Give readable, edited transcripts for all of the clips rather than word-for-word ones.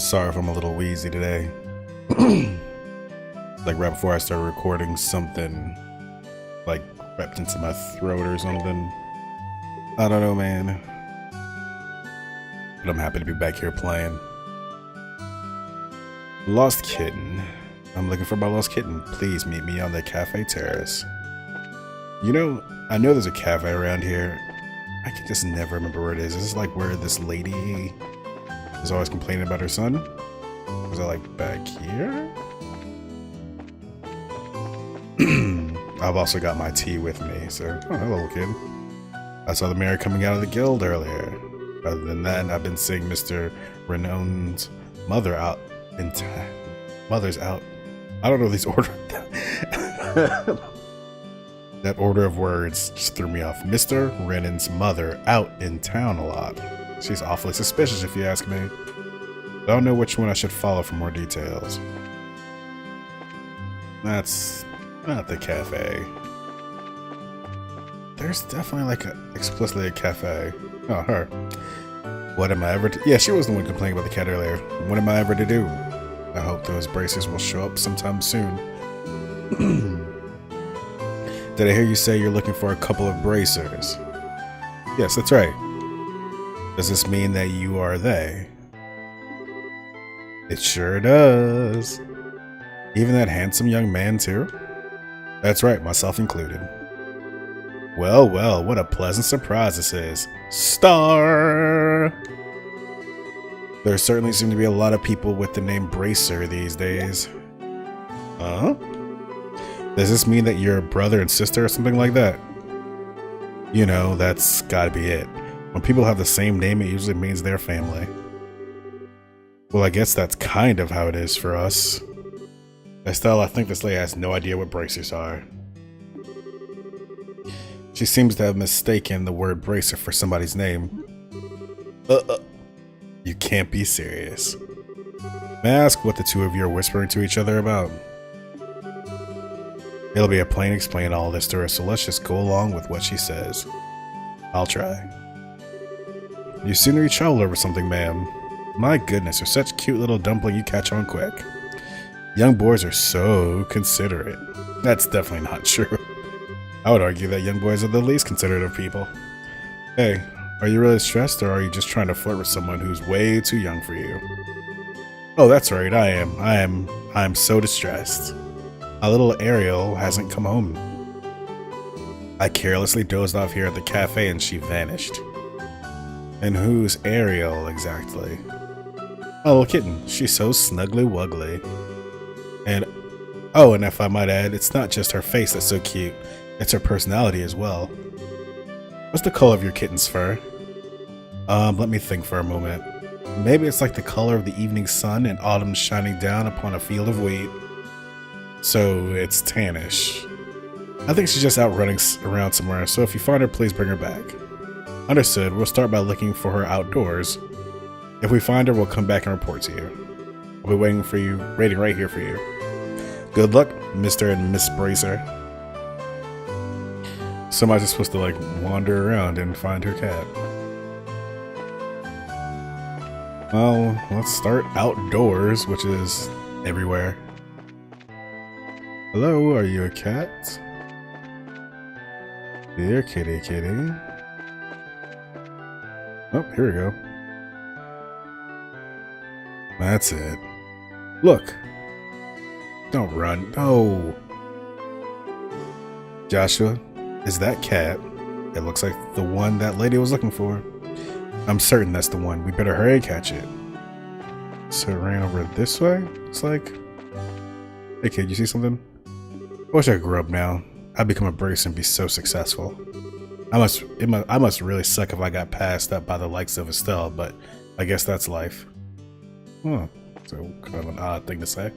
Sorry if I'm a little wheezy today. Like right before I started recording, something like crept into my throat or something. I don't know, man. But I'm happy to be back here playing. Lost Kitten. I'm looking for my lost kitten. Please meet me on the cafe terrace. You know, I know there's a cafe around here. I can just never remember where it is. Is this like where this lady is always complaining about her son? Was that like back here? I've also got my tea with me, so oh, hello kid. I saw the mayor coming out of the guild earlier. Other than that, I've been seeing Mr. Renown's mother out in time. Mother's out. I don't know these order. That order of words just threw me off. Mr. Renan's mother out in town a lot. She's awfully suspicious if you ask me. I don't know which one I should follow for more details. That's not the cafe. There's definitely like explicitly a cafe. Oh, her. What am I ever to— yeah, she was the one complaining about the cat earlier. What am I ever to do? I hope those bracers will show up sometime soon. Did I hear you say you're looking for a couple of bracers? Yes, that's right. Does this mean that you are they? It sure does. Even that handsome young man too? That's right, myself included. Well, well, what a pleasant surprise this is. Star! There certainly seem to be a lot of people with the name Bracer these days. Huh? Does this mean that you're a brother and sister or something like that? You know, that's gotta be it. When people have the same name, it usually means they're family. Well, I guess that's kind of how it is for us. Estelle, I think this lady has no idea what bracers are. She seems to have mistaken the word bracer for somebody's name. You can't be serious. May I ask what the two of you are whispering to each other about? It'll be a plain explain all this to her, so let's just go along with what she says. I'll try. You seem to be troubled over something, ma'am. My goodness, you're such a cute little dumpling, you catch on quick. Young boys are so considerate. That's definitely not true. I would argue that young boys are the least considerate of people. Hey, are you really stressed, or are you just trying to flirt with someone who's way too young for you? Oh, that's right, I am so distressed. My little Ariel hasn't come home. I carelessly dozed off here at the cafe and she vanished. And who's Ariel exactly? Oh, little kitten. She's so snuggly wuggly. And oh, and if I might add, it's not just her face that's so cute, it's her personality as well. What's the color of your kitten's fur? Let me think for a moment. Maybe it's like the color of the evening sun in autumn shining down upon a field of wheat. So it's tannish. I think she's just out running around somewhere, so if you find her, please bring her back. Understood. We'll start by looking for her outdoors. If we find her, we'll come back and report to you. We'll be waiting for you, waiting right here for you. Good luck, Mr. and Miss Bracer. Somebody's supposed to like wander around and find her cat. Well, let's start outdoors, which is everywhere. Hello, are you a cat? Dear kitty kitty. Oh, here we go. That's it. Look. Don't run. No. Joshua, is that cat? It looks like the one that lady was looking for. I'm certain that's the one. We better hurry and catch it. So it ran over this way? It's like... Hey kid, you see something? I wish I grew up now. I'd become a bracer and be so successful. I must really suck if I got passed up by the likes of Estelle, but I guess that's life. Huh. So kind of an odd thing to say.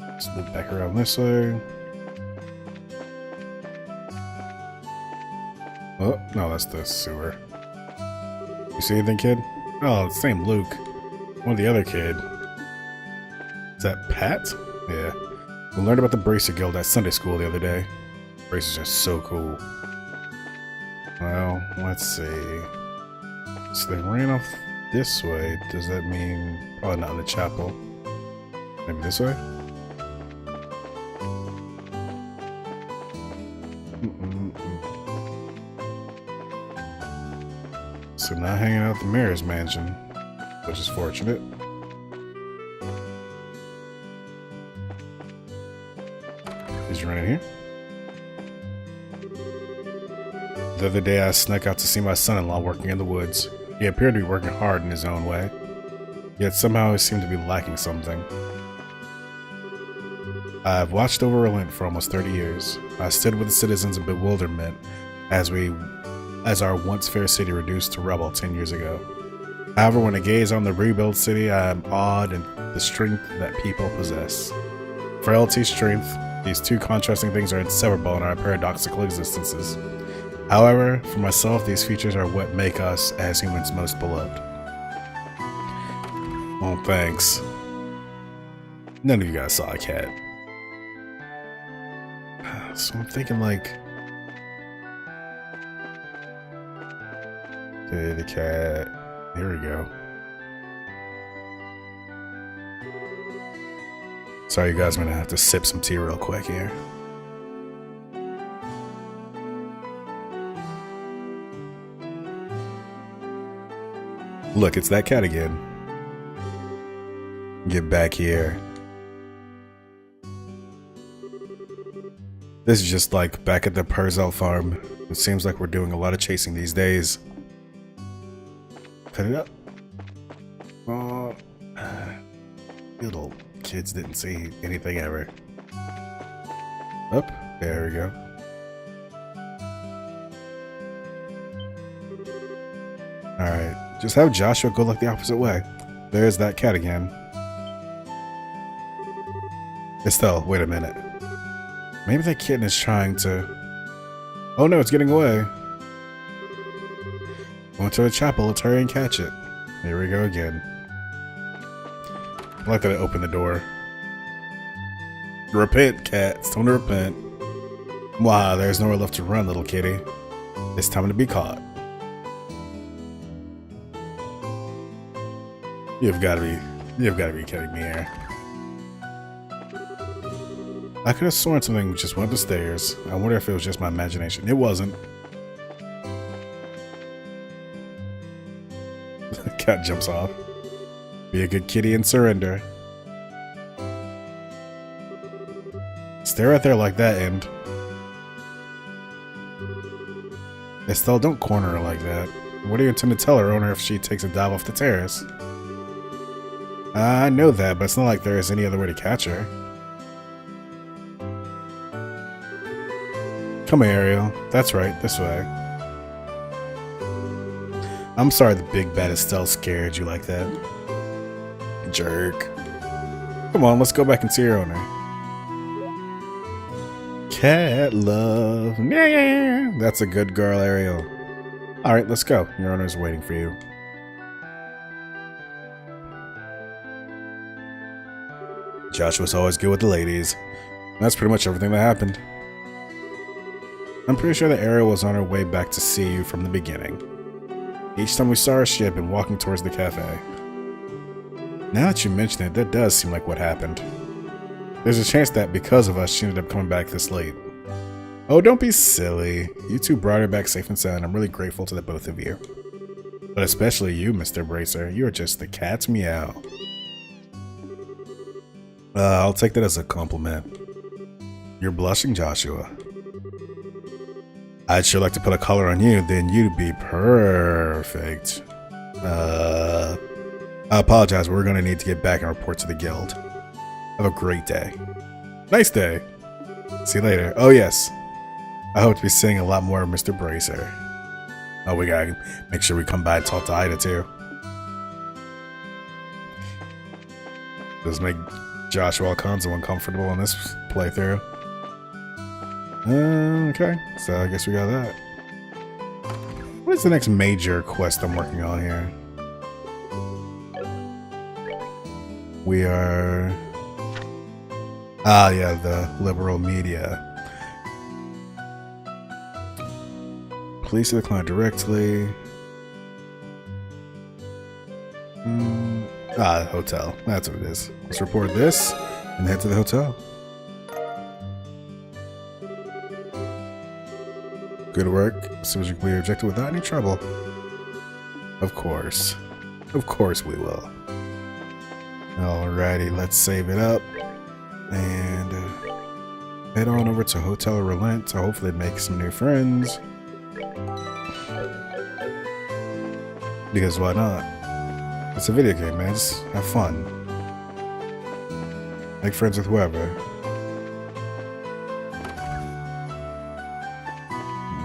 Let's loop back around this way. Oh, no, that's the sewer. You see anything, kid? Oh, it's the same Luke. One of the other kid. Is that Pat? Yeah. We learned about the Bracer Guild at Sunday school the other day. Bracers are so cool. Well, let's see. So they ran off this way. Does that mean... Oh, not in the chapel. Maybe this way? So not hanging out at the mayor's mansion, which is fortunate. Did you run in here? The other day I snuck out to see my son-in-law working in the woods. He appeared to be working hard in his own way, yet somehow he seemed to be lacking something. I've watched over Relent for almost 30 years. I stood with the citizens in bewilderment as our once fair city reduced to rubble 10 years ago. However, when I gaze on the rebuilt city, I am awed at the strength that people possess. Frailty, strength, these two contrasting things are inseparable in our paradoxical existences. However, for myself, these features are what make us, as humans, most beloved. Oh, thanks. None of you guys saw a cat. So I'm thinking like... Okay, the cat... Here we go. Sorry you guys, I'm gonna have to sip some tea real quick here. Look, it's that cat again. Get back here. This is just like back at the Purzel farm. It seems like we're doing a lot of chasing these days. Cut it up. Oh, little kids didn't see anything ever. Up. There we go. Alright. Just have Joshua go look the opposite way. There's that cat again. Estelle, wait a minute. Maybe that kitten is trying to... Oh no, it's getting away. Went to the chapel, let's hurry and catch it. Here we go again. I like that I opened the door. Repent, cat. It's time to repent. Wow, there's nowhere left to run, little kitty. It's time to be caught. You've got to be kidding me here. I could have sworn something just went up the stairs. I wonder if it was just my imagination. It wasn't. The cat jumps off. Be a good kitty and surrender. Stay right there like that, and... Estelle, don't corner her like that. What do you intend to tell her owner if she takes a dive off the terrace? I know that, but it's not like there is any other way to catch her. Come here, Ariel. That's right, this way. I'm sorry the big bad Estelle scared you like that. Jerk. Come on, let's go back and see your owner. Cat love. Yeah. That's a good girl, Ariel. Alright, let's go. Your owner's waiting for you. Joshua's always good with the ladies. That's pretty much everything that happened. I'm pretty sure that Ariel was on her way back to see you from the beginning. Each time we saw her, she had been walking towards the cafe. Now that you mention it, that does seem like what happened. There's a chance that because of us, she ended up coming back this late. Oh, don't be silly. You two brought her back safe and sound. I'm really grateful to the both of you. But especially you, Mr. Bracer. You are just the cat's meow. I'll take that as a compliment. You're blushing, Joshua. I'd sure like to put a collar on you, then you'd be perfect. I apologize, we're gonna need to get back and report to the guild. Have a great day. Nice day. See you later. Oh yes. I hope to be seeing a lot more of Mr. Bracer. Oh, we gotta make sure we come by and talk to Ida too. Does make Joshua all kinds of uncomfortable in this playthrough. Okay, so I guess we got that. What is the next major quest I'm working on here? We are... Ah, yeah, the Liberl Media. police to the client directly. Hotel. That's what it is. Let's report this and head to the hotel. Good work. As soon as we are ejected without any trouble. Of course. Of course we will. Alrighty, let's save it up. And head on over to Hotel Relent to hopefully make some new friends. Because why not? It's a video game, man. Just have fun. Make friends with whoever.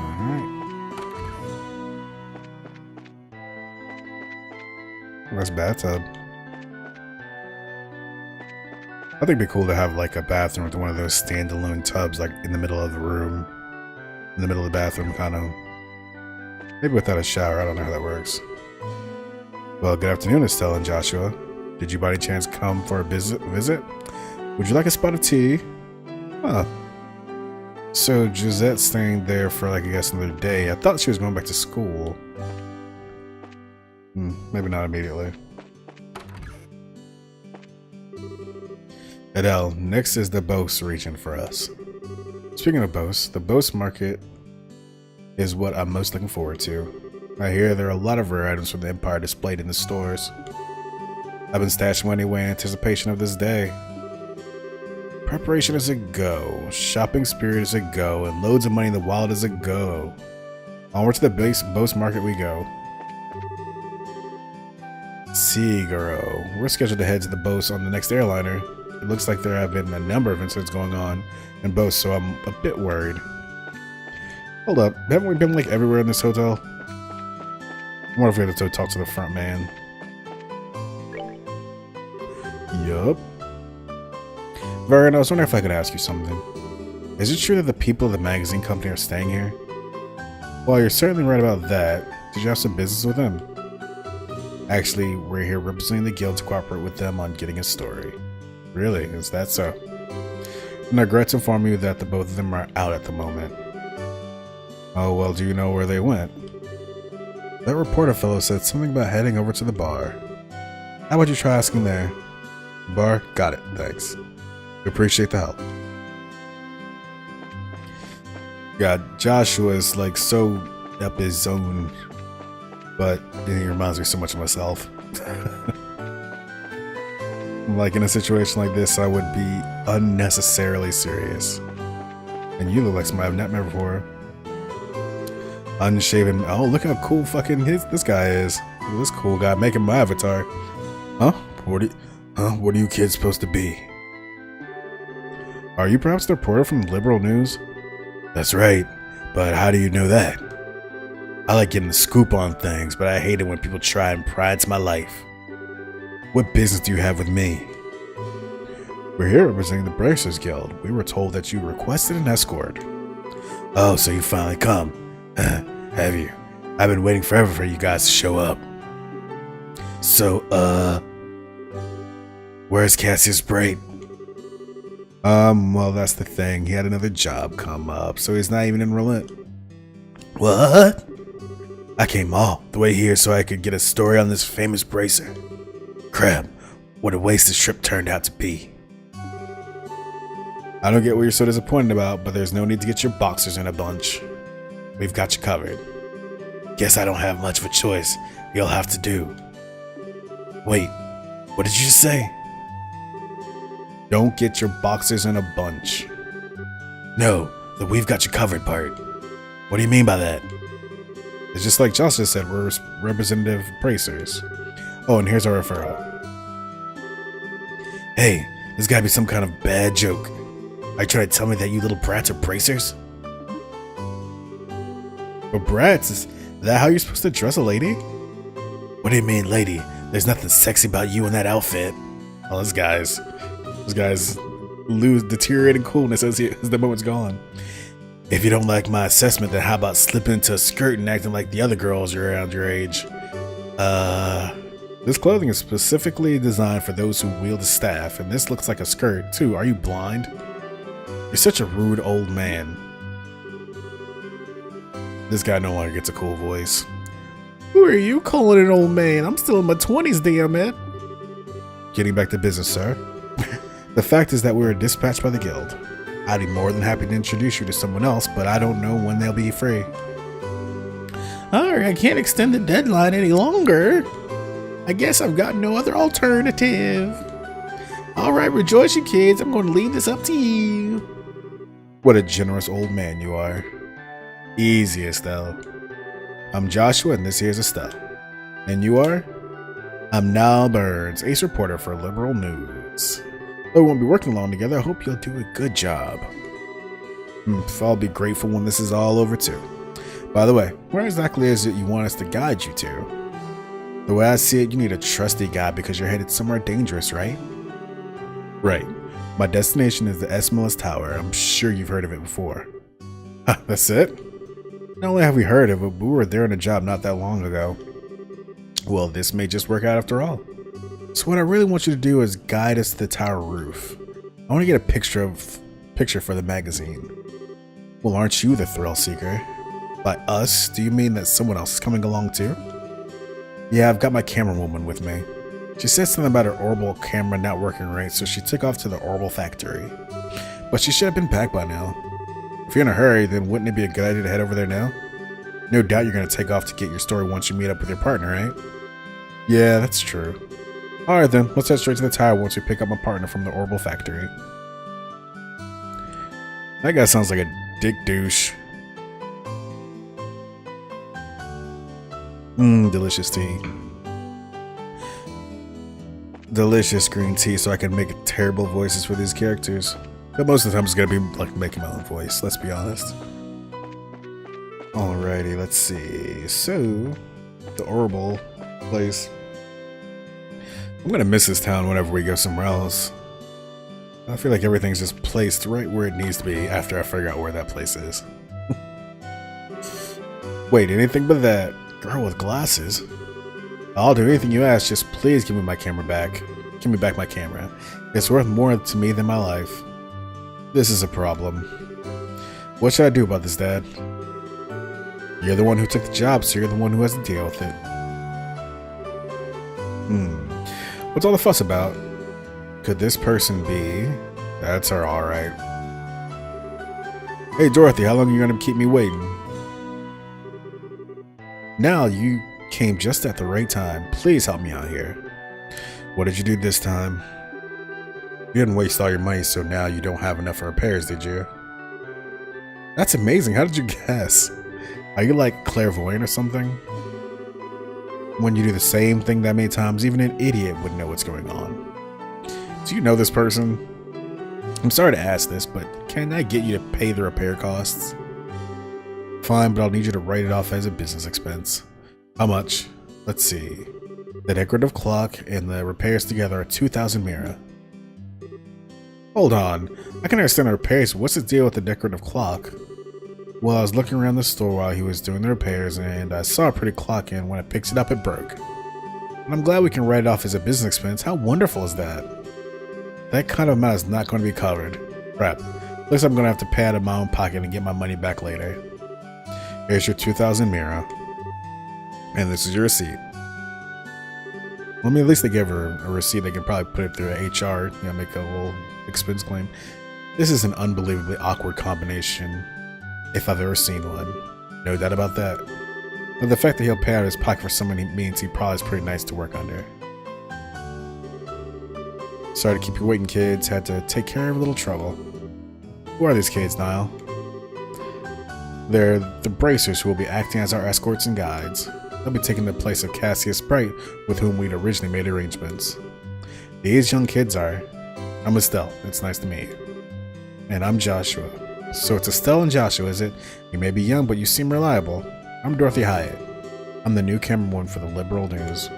Alright. Nice bathtub. I think it'd be cool to have like a bathroom with one of those standalone tubs like in the middle of the room. In the middle of the bathroom, kind of. Maybe without a shower. I don't know how that works. Well, good afternoon, Estelle and Joshua. Did you by any chance come for a visit? Would you like a spot of tea? Huh. So, Gisette's staying there for, like, I guess another day. I thought she was going back to school. Maybe not immediately. Adele, next is the Beauce region for us. Speaking of Beauce, the Beauce market is what I'm most looking forward to. I hear there are a lot of rare items from the Empire displayed in the stores. I've been stashing money away in anticipation of this day. Preparation is a go, shopping spirit is a go, and loads of money in the wallet is a go. Onward to the Beauce market we go. Siguro. We're scheduled to head to the Beauce on the next airliner. It looks like there have been a number of incidents going on in Beauce, so I'm a bit worried. Hold up, haven't we been like everywhere in this hotel? I wonder if we have to talk to the front man. Yup. Varen, I was wondering if I could ask you something. Is it true that the people of the magazine company are staying here? Well, you're certainly right about that. Did you have some business with them? Actually, we're here representing the guild to cooperate with them on getting a story. Really? Is that so? And I regret to inform you that the both of them are out at the moment. Oh, well, do you know where they went? That reporter fellow said something about heading over to the bar. How about you try asking there? Bar? Got it, thanks. We appreciate the help. God, Joshua's like so up his zone, but he reminds me so much of myself. Like in a situation like this, I would be unnecessarily serious. And you look like somebody I've not met before. Unshaven. Oh, look how cool fucking this guy is. Look at this cool guy making my avatar. Huh? What are you kids supposed to be? Are you perhaps the reporter from Liberl News? That's right. But how do you know that? I like getting the scoop on things, but I hate it when people try and pry into my life. What business do you have with me? We're here representing the Bracers Guild. We were told that you requested an escort. Oh, so you finally come. Have you? I've been waiting forever for you guys to show up. So, where's Cassius Brait? Well, that's the thing. He had another job come up, so he's not even in Relent. What? I came all the way here so I could get a story on this famous bracer. Crap, what a waste this trip turned out to be. I don't get what you're so disappointed about, but there's no need to get your boxers in a bunch. We've got you covered. Guess I don't have much of a choice. You'll have to do. Wait, what did you just say? Don't get your boxers in a bunch. No, the we've got you covered part. What do you mean by that? It's just like Joshua said, we're representative bracers. Oh, and here's our referral. Hey, there's gotta be some kind of bad joke. Are you trying to tell me that you little brats are bracers? But brats, is that how you're supposed to dress a lady? What do you mean, lady? There's nothing sexy about you in that outfit. Oh, those guys lose deteriorating coolness as the moment's gone. If you don't like my assessment, then how about slipping into a skirt and acting like the other girls around your age? This clothing is specifically designed for those who wield a staff, and this looks like a skirt, too. Are you blind? You're such a rude old man. This guy no longer gets a cool voice. Who are you calling an old man? I'm still in my 20s, damn it. Getting back to business, sir. The fact is that we were dispatched by the guild. I'd be more than happy to introduce you to someone else, but I don't know when they'll be free. Alright, I can't extend the deadline any longer. I guess I've got no other alternative. Alright, rejoice you kids. I'm going to leave this up to you. What a generous old man you are. Easy, Estelle. I'm Joshua and this here's Estelle. And you are? I'm Niall Burns, ace reporter for Liberl News. Though we won't be working long together, I hope you'll do a good job. I'll be grateful when this is all over too. By the way, where exactly is it you want us to guide you to? The way I see it, you need a trusty guide because you're headed somewhere dangerous, right? Right. My destination is the Esmelas Tower. I'm sure you've heard of it before. That's it? Not only have we heard of it, but we were there on a job not that long ago. Well, this may just work out after all. So what I really want you to do is guide us to the tower roof. I want to get a picture for the magazine. Well, aren't you the thrill seeker? By us, do you mean that someone else is coming along too? Yeah, I've got my camera woman with me. She said something about her orbital camera not working right, so she took off to the orbital factory. But she should have been back by now. If you're in a hurry, then wouldn't it be a good idea to head over there now? No doubt you're going to take off to get your story once you meet up with your partner, right? Yeah, that's true. Alright then, let's head straight to the tower once we pick up my partner from the orbital factory. That guy sounds like a dick douche. Delicious tea. Delicious green tea so I can make terrible voices for these characters. But most of the time it's gonna be like making my own voice, let's be honest. Alrighty, let's see. So, the orbital place. I'm gonna miss this town whenever we go somewhere else. I feel like everything's just placed right where it needs to be after I figure out where that place is. Wait, anything but that girl with glasses? I'll do anything you ask, just please give me my camera back. Give me back my camera. It's worth more to me than my life. This is a problem. What should I do about this, Dad? You're the one who took the job, so you're the one who has to deal with it. What's all the fuss about? Could this person be? That's her, alright. Hey Dorothy, how long are you gonna keep me waiting? Now you came just at the right time. Please help me out here. What did you do this time? You didn't waste all your money, so now you don't have enough for repairs, did you? That's amazing. How did you guess? Are you like clairvoyant or something? When you do the same thing that many times, even an idiot would know what's going on. Do you know this person? I'm sorry to ask this, but can I get you to pay the repair costs? Fine, but I'll need you to write it off as a business expense. How much? Let's see. The decorative clock and the repairs together are 2,000 mira. Hold on. I can understand the repairs. What's the deal with the decorative clock? Well, I was looking around the store while he was doing the repairs and I saw a pretty clock and when I picked it up it broke. And I'm glad we can write it off as a business expense. How wonderful is that? That kind of amount is not going to be covered. Crap. Looks like I'm going to have to pay out of my own pocket and get my money back later. Here's your 2,000 mira. And this is your receipt. Well, I mean, at least they gave her a receipt. They can probably put it through HR, you know, make a little expense claim. This is an unbelievably awkward combination, if I've ever seen one. No doubt about that. But the fact that he'll pay out of his pocket for someone he means he probably is pretty nice to work under. Sorry to keep you waiting, kids. Had to take care of a little trouble. Who are these kids, Niall? They're the bracers who will be acting as our escorts and guides. They'll be taking the place of Cassius Bright, with whom we'd originally made arrangements. These young kids are... I'm Estelle. It's nice to meet you. And I'm Joshua. So it's Estelle and Joshua, is it? You may be young, but you seem reliable. I'm Dorothy Hyatt. I'm the new camerawoman for the Liberl News.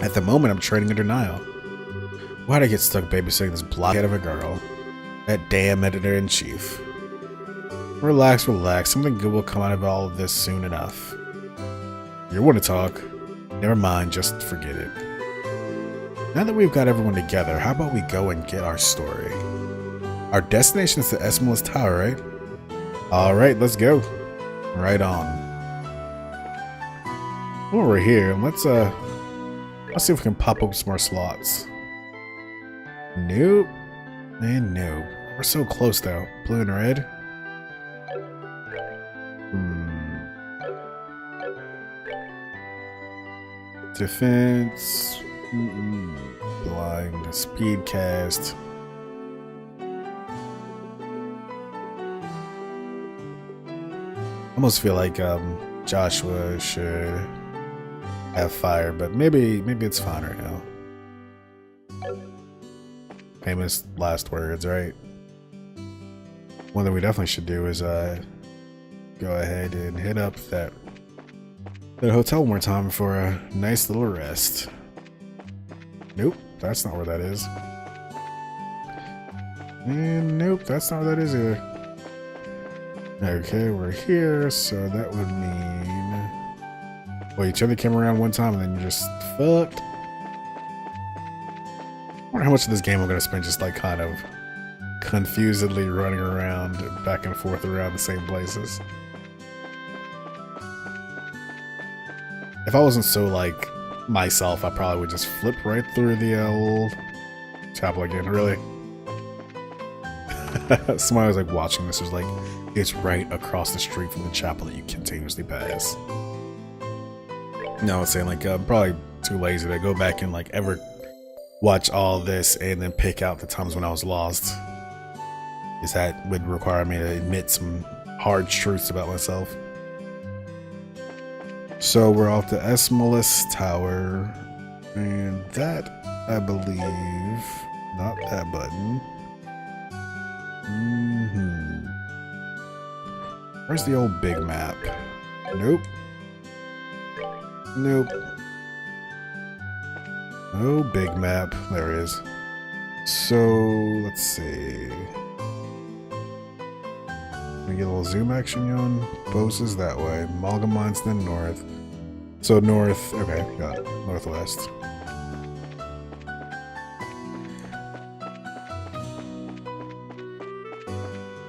At the moment, I'm training under Niall. Why'd I get stuck babysitting this blockhead of a girl? That damn editor-in-chief. Relax, relax. Something good will come out of all of this soon enough. You want to talk? Never mind, just forget it. Now that we've got everyone together, how about we go and get our story? Our destination is the Esmelas Tower, right? Alright, let's go. Right on. While we're here, let's see if we can pop up some more slots. Nope. And nope. We're so close though. Blue and red. Defense. Blind. Speed cast. Almost feel like Joshua should have fire, but maybe it's fine right now. Famous last words, right? One that we definitely should do is go ahead and hit up that hotel one more time for a nice little rest. Nope, that's not where that is. And nope, that's not where that is either. Okay, we're here, so that would mean... Well, you turn the camera around one time and then you're just fucked. I wonder how much of this game I'm going to spend just like kind of confusedly running around back and forth around the same places. If I wasn't so like myself, I probably would just flip right through the old chapel again, really. Somebody was like watching this was like, it's right across the street from the chapel that you continuously pass. No, I'm saying like I'm probably too lazy to go back and like ever watch all this and then pick out the times when I was lost. Because that would require me to admit some hard truths about myself. So we're off the Esmelas Tower, and that, I believe, not that button. Where's the old big map? Nope. Nope. No big map. There it is. So, let's see. We get a little zoom action going. Boses that way. Amalgamines then north. So north, okay, got it. Northwest.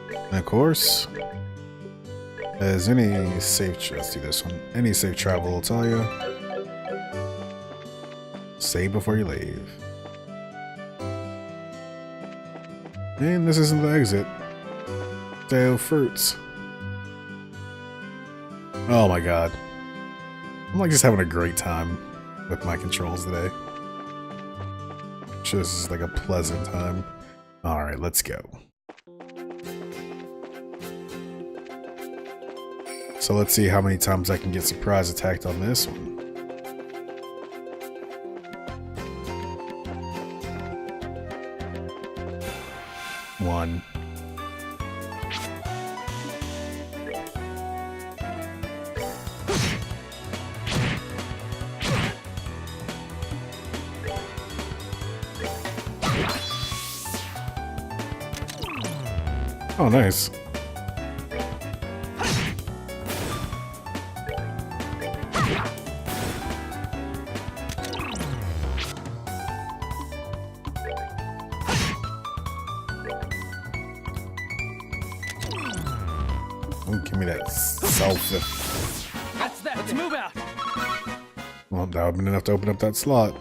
And of course, as any safe, let's do this one. Any safe travel will tell you, save before you leave. And this isn't the exit. Stale fruits. Oh my god. I'm like just having a great time with my controls today. This is like a pleasant time. Alright, let's go. So let's see how many times I can get surprise attacked on this one. One. Oh, nice. Oh, give me that self. That's that. Let's move out. Well, that would have been enough to open up that slot.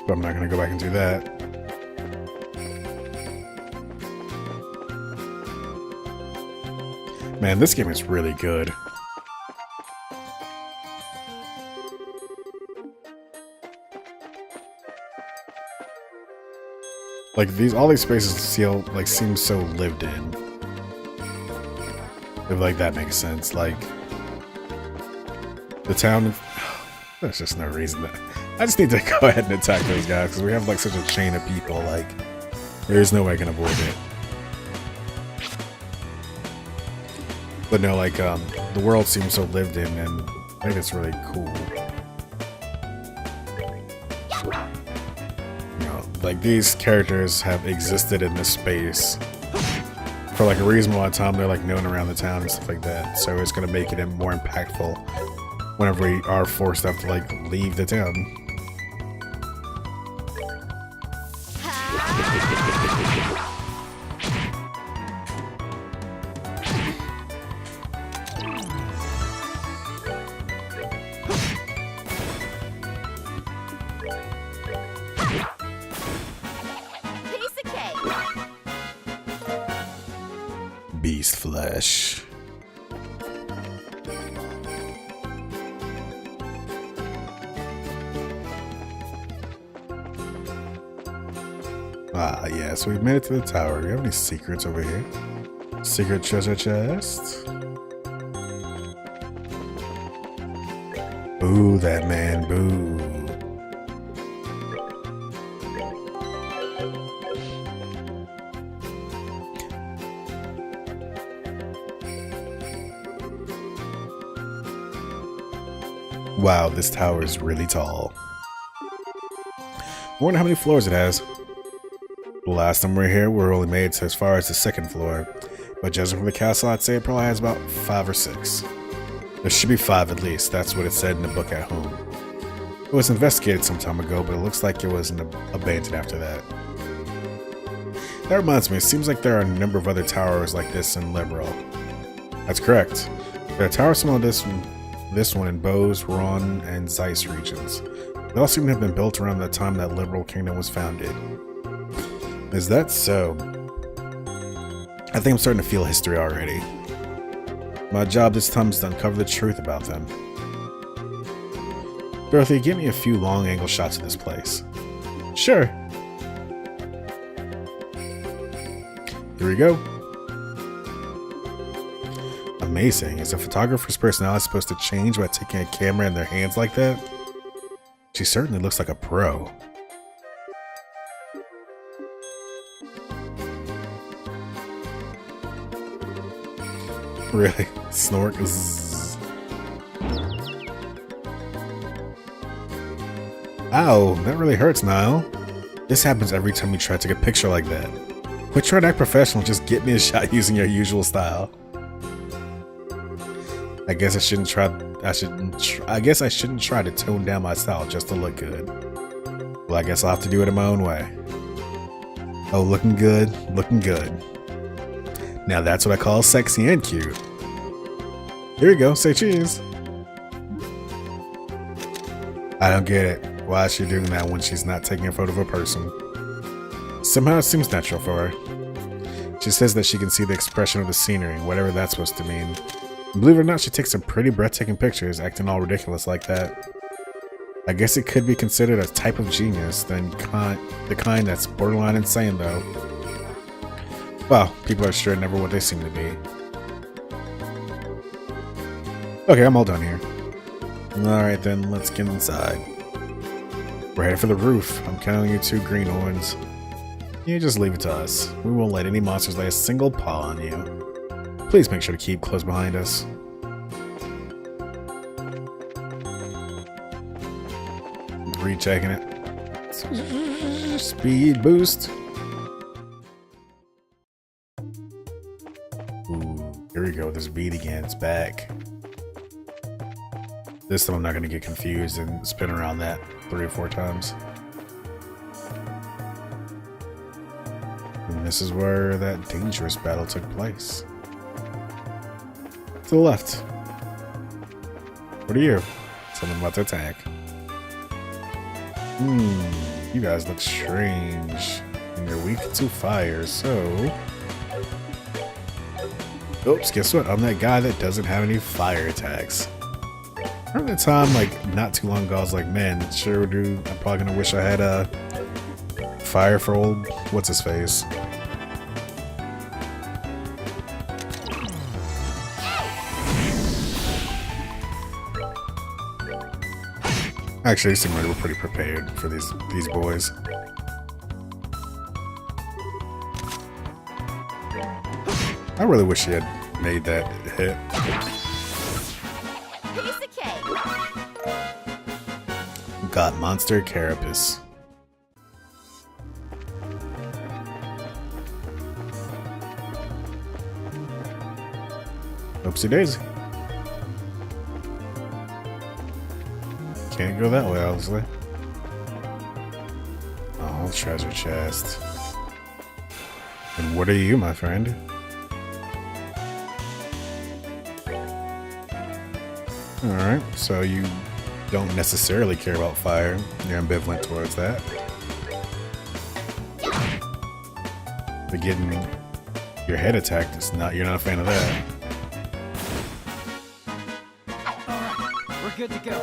But I'm not going to go back and do that. Man, this game is really good. Like all these spaces feel like seem so lived in. If like that makes sense. Like the town. There's just no reason that I just need to go ahead and attack those guys because we have like such a chain of people. Like there is no way I can avoid it. But no, like, the world seems so lived in, and I think it's really cool. You know, like, these characters have existed in this space for, like, a reasonable amount of time. They're, like, known around the town and stuff like that. So it's gonna make it more impactful whenever we are forced to have to, like, leave the town. flesh. Ah, yeah, so we've made it to the tower. Do you have any secrets over here? Secret treasure chest? Boo, that man, boo. Wow, this tower is really tall. I wonder how many floors it has. The last time we were here, we were only made to as far as the second floor. But judging from the castle, I'd say it probably has about 5 or 6. There should be 5 at least. That's what it said in the book at home. It was investigated some time ago, but it looks like it was abandoned after that. That reminds me, it seems like there are a number of other towers like this in Liberl. That's correct. There are towers similar to this one in Bose, Ron, and Zeiss regions. They all seem to have been built around the time that Liberl Kingdom was founded. Is that so? I think I'm starting to feel history already. My job this time is to uncover the truth about them. Dorothy, give me a few long angle shots of this place. Sure. Here we go. Amazing. Is a photographer's personality supposed to change by taking a camera in their hands like that? She certainly looks like a pro. Really? Snork? Zzz. Ow, that really hurts, Niall. This happens every time you try to take a picture like that. Quit trying to act professional, just get me a shot using your usual style. I guess I shouldn't try to tone down my style just to look good. Well, I guess I'll have to do it in my own way. Oh, looking good, looking good. Now that's what I call sexy and cute. Here we go, say cheese. I don't get it. Why is she doing that when she's not taking a photo of a person? Somehow it seems natural for her. She says that she can see the expression of the scenery, whatever that's supposed to mean. And believe it or not, she takes some pretty breathtaking pictures, acting all ridiculous like that. I guess it could be considered a type of genius, the kind that's borderline insane though. Well, people are sure never what they seem to be. Okay, I'm all done here. Alright then, let's get inside. We're headed for the roof. I'm counting you 2 greenhorns. You just leave it to us. We won't let any monsters lay a single paw on you. Please make sure to keep close behind us. Rechecking it. Speed boost. Ooh, here we go. This beat again. It's back. This time I'm not going to get confused and spin around that 3 or 4 times. And this is where that dangerous battle took place. To the left. What are you? Something about to attack. You guys look strange. And you're weak to fire, so... Oops, guess what? I'm that guy that doesn't have any fire attacks. Remember the time, like, not too long ago, I was like, man, sure do. I'm probably gonna wish I had a fire for old what's-his-face. Actually, it seemed like we're pretty prepared for these boys. I really wish he had made that hit. Got monster carapace. Oopsie daisy. Can't go that way, obviously. Oh, treasure chest. And what are you, my friend? Alright, so you don't necessarily care about fire. You're ambivalent towards that. But getting Your head attacked is not, you're not a fan of that. Alright, we're good to go.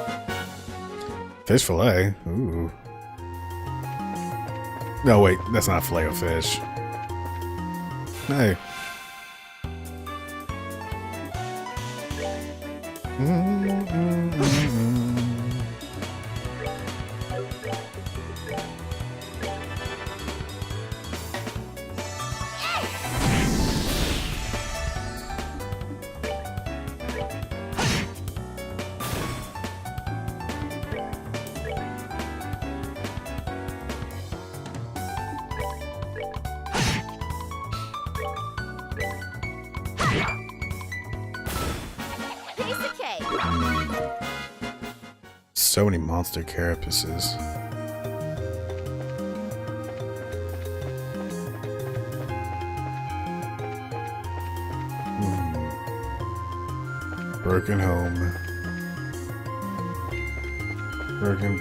Fish fillet? Ooh. No, wait, that's not fillet of fish. Hey. So many monster carapaces. Broken home. Broken.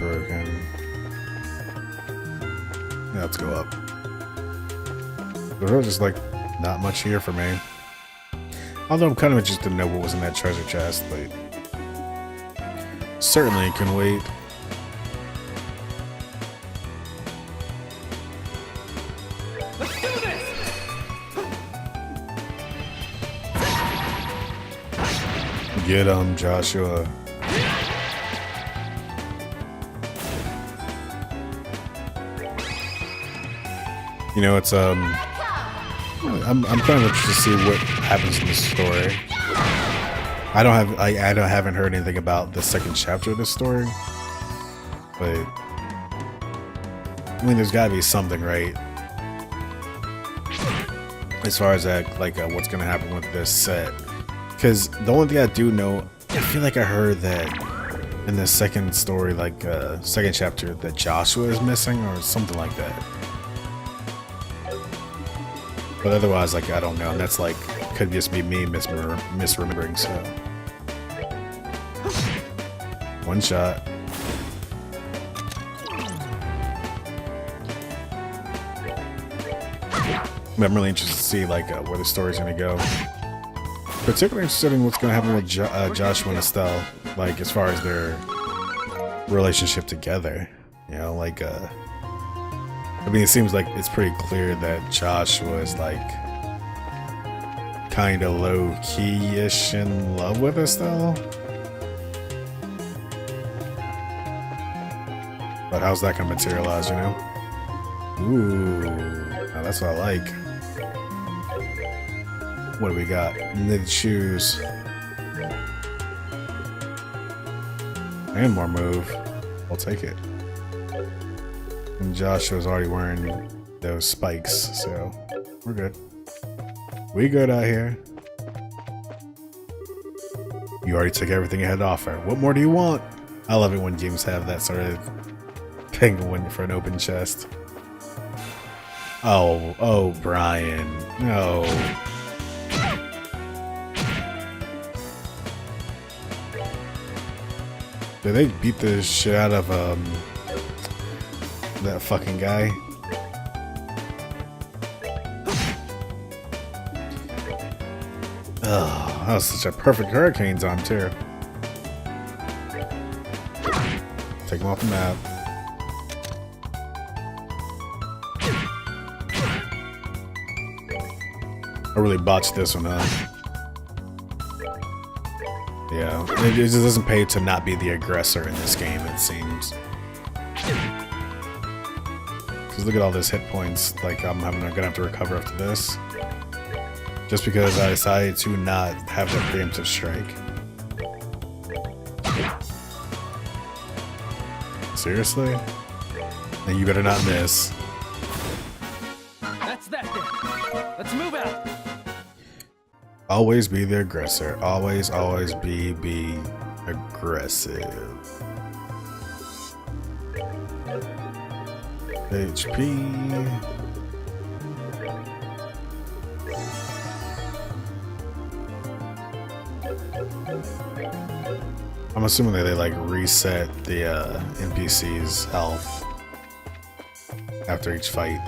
Yeah, let's go up. There's really just like not much here for me. Although I'm kind of interested to know what was in that treasure chest, but certainly can wait. Let's do this! Get him, Joshua. You know, it's I'm kind of interested to see what happens in this story. I haven't heard anything about the second chapter of this story, but I mean, there's got to be something, right? As far as that, like, what's gonna happen with this set? Because the only thing I do know, I feel like I heard that in the second story, like second chapter, that Joshua is missing or something like that. But otherwise, like, I don't know. And that's like, could just be me misremembering, so. One shot. I'm really interested to see, like, where the story's gonna go. Particularly interested in what's gonna happen with Joshua and Estelle, like, as far as their relationship together. You know, like, I mean, it seems like it's pretty clear that Joshua is, like, kind of low-key-ish in love with Estelle. But how's that gonna materialize, you know? Ooh, now that's what I like. What do we got? Knitted shoes. And more move. I'll take it. And Joshua's already wearing those spikes, so we're good. We good out here. You already took everything you had to offer. What more do you want? I love it when games have that sort of thing for an open chest. Oh, Brian. No. Did they beat the shit out of that fucking guy? Oh, that was such a perfect hurricane time too. Take him off the map. I really botched this one up. Yeah, it just doesn't pay to not be the aggressor in this game, it seems. Because look at all this hit points, like I'm gonna have to recover after this. Just because I decided to not have the preemptive strike. Seriously? Then you better not miss. That's that then. Let's move out. Always be the aggressor. Always be aggressive. HP. I'm assuming that they like reset the NPC's health after each fight.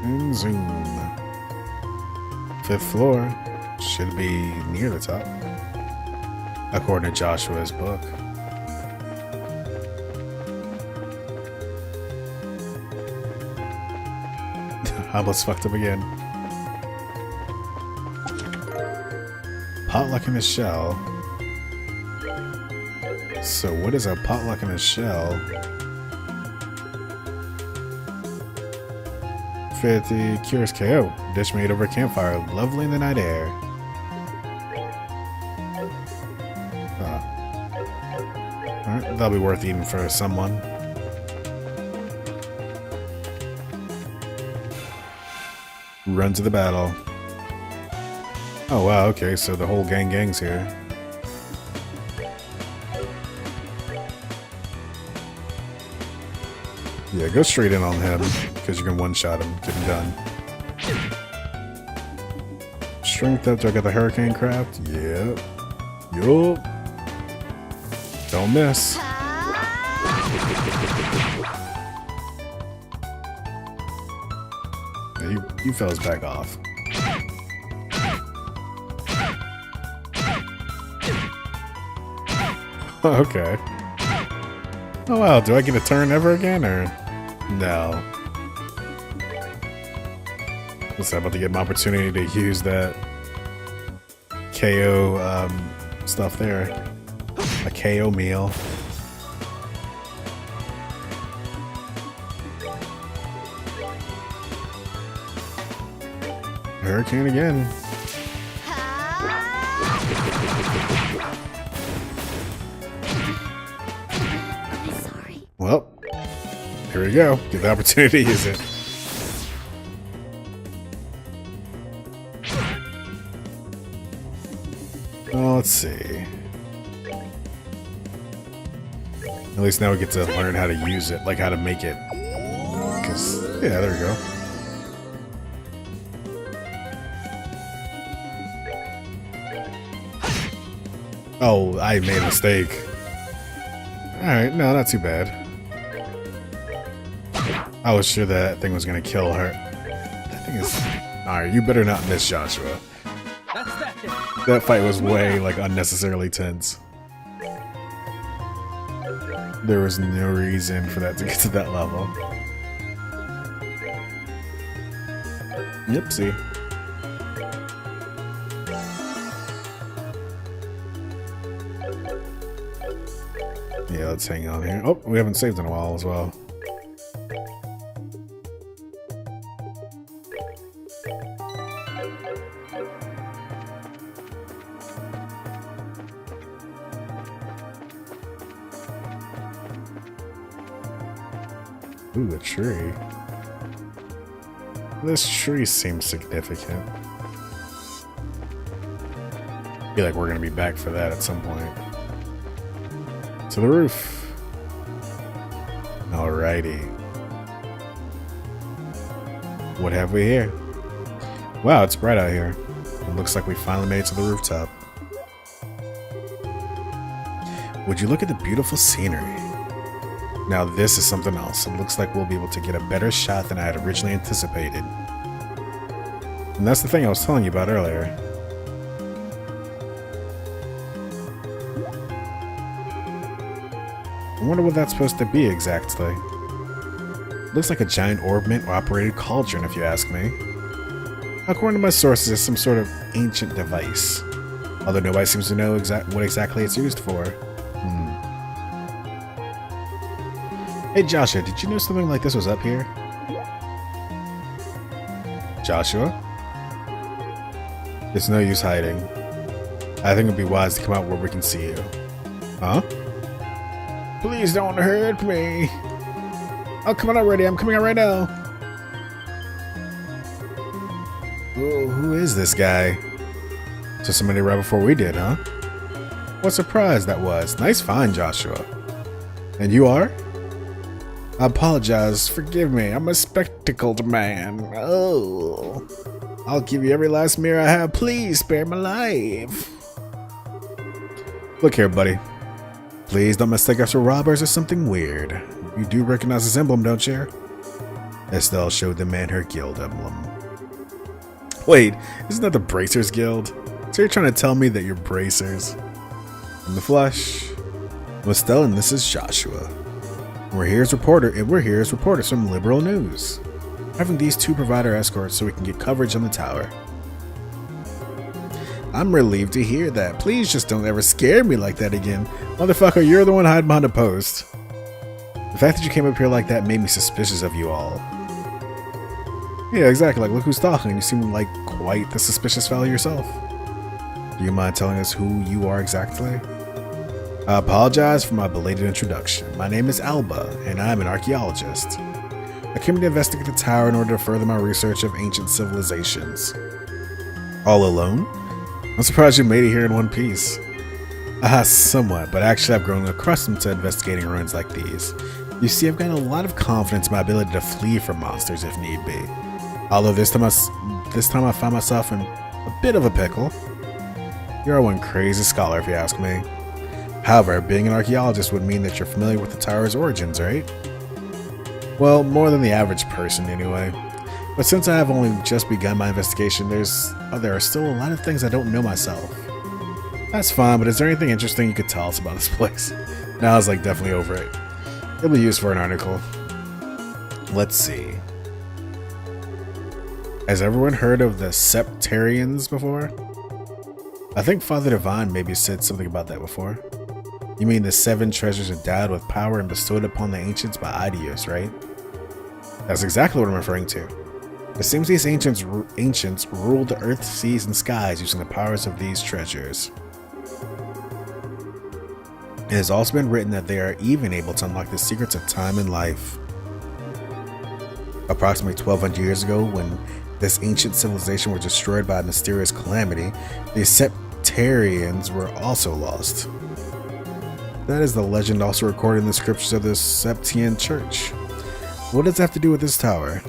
And zoom. 5th floor. Should be near the top, according to Joshua's book. I almost fucked up again. Potluck in a shell. So what is a potluck in a shell? 50 curious KO. Dish made over a campfire. Lovely in the night air. Alright, that'll be worth eating for someone. Run to the battle. Oh wow, okay, so the whole gang's here. Yeah, go straight in on him, because you can one-shot him, get him done. Strength up, do I got the hurricane craft? Yep. Yup. Don't miss. Yeah, you fellas back off. Okay. Oh wow, do I get a turn ever again, or no? Guess I'm about to get my opportunity to use that KO stuff there. A KO meal. Hurricane again. Well, here we go. Get the opportunity to use it. Well, let's see. At least now we get to learn how to use it, like how to make it. Because, yeah, there we go. Oh, I made a mistake. Alright, no, not too bad. I was sure that thing was gonna kill her. That thing is... Alright, you better not miss Joshua. That fight was way, like, unnecessarily tense. There was no reason for that to get to that level. Yep, see. Yeah, let's hang on here. Oh, we haven't saved in a while as well. Ooh, a tree. This tree seems significant. I feel like we're gonna be back for that at some point. To the roof. Alrighty. What have we here? Wow, it's bright out here. It looks like we finally made it to the rooftop. Would you look at the beautiful scenery? Now this is something else. It looks like we'll be able to get a better shot than I had originally anticipated. And that's the thing I was telling you about earlier. I wonder what that's supposed to be exactly. Looks like a giant orbment or operated cauldron, if you ask me. According to my sources, it's some sort of ancient device. Although nobody seems to know what exactly it's used for. Hey Joshua, did you know something like this was up here? Joshua? There's no use hiding. I think it'd be wise to come out where we can see you. Huh? Please don't hurt me. Oh, come on already. I'm coming out right now. Who is this guy? So somebody right before we did, huh? What surprise that was. Nice find, Joshua. And you are? I apologize. Forgive me. I'm a spectacled man. Oh. I'll give you every last mirror I have. Please spare my life. Look here, buddy. Please don't mistake us for robbers or something weird. You do recognize this emblem, don't you? Estelle showed the man her guild emblem. Wait, isn't that the Bracers Guild? So you're trying to tell me that you're bracers? In the flesh. I'm Estelle and this is Joshua. We're here as reporters from Liberl News. Having these two provide our escorts so we can get coverage on the tower. I'm relieved to hear that. Please just don't ever scare me like that again. Motherfucker, you're the one hiding behind a post. The fact that you came up here like that made me suspicious of you all. Yeah, exactly. Like, look who's talking. You seem like quite the suspicious fellow yourself. Do you mind telling us who you are exactly? I apologize for my belated introduction. My name is Alba, and I'm an archaeologist. I came to investigate the tower in order to further my research of ancient civilizations. All alone? I'm surprised you made it here in one piece. Somewhat, but actually I've grown accustomed to investigating ruins like these. You see, I've gotten a lot of confidence in my ability to flee from monsters if need be. Although this time I found myself in a bit of a pickle. You're one crazy scholar if you ask me. However, being an archaeologist would mean that you're familiar with the tower's origins, right? Well, more than the average person anyway. But since I have only just begun my investigation, there are still a lot of things I don't know myself. That's fine, but is there anything interesting you could tell us about this place? Now I was like definitely over it. It'll be used for an article. Let's see. Has everyone heard of the Septarians before? I think Father Divine maybe said something about that before. You mean the 7 treasures endowed with power and bestowed upon the ancients by Idios, right? That's exactly what I'm referring to. It seems these ancients ruled the earth, seas, and skies using the powers of these treasures. It has also been written that they are even able to unlock the secrets of time and life. Approximately 1200 years ago, when this ancient civilization was destroyed by a mysterious calamity, the Septarians were also lost. That is the legend also recorded in the scriptures of the Septian Church. What does that have to do with this tower?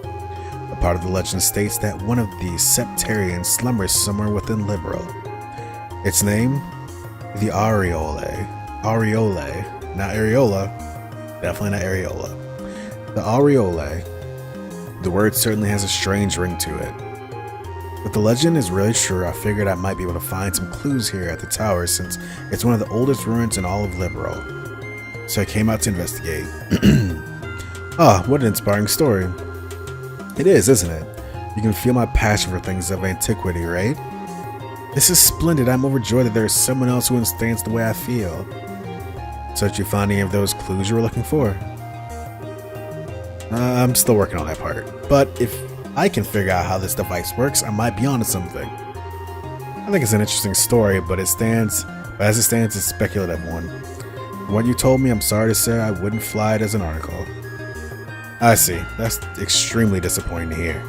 A part of the legend states that one of the Septarians slumbers somewhere within Liberl. Its name? The Aureole. Aureole. Not Areola. Definitely not Areola. The Aureole. The word certainly has a strange ring to it. If the legend is really true, I figured I might be able to find some clues here at the tower since it's one of the oldest ruins in all of Liberl. So I came out to investigate. What an inspiring story. It is, isn't it? You can feel my passion for things of antiquity, right? This is splendid. I'm overjoyed that there is someone else who understands the way I feel. So did you find any of those clues you were looking for? I'm still working on that part. But if I can figure out how this device works, I might be onto something. I think it's an interesting story, but as it stands, it's a speculative one. From what you told me, I'm sorry to say I wouldn't fly it as an article. I see. That's extremely disappointing to hear.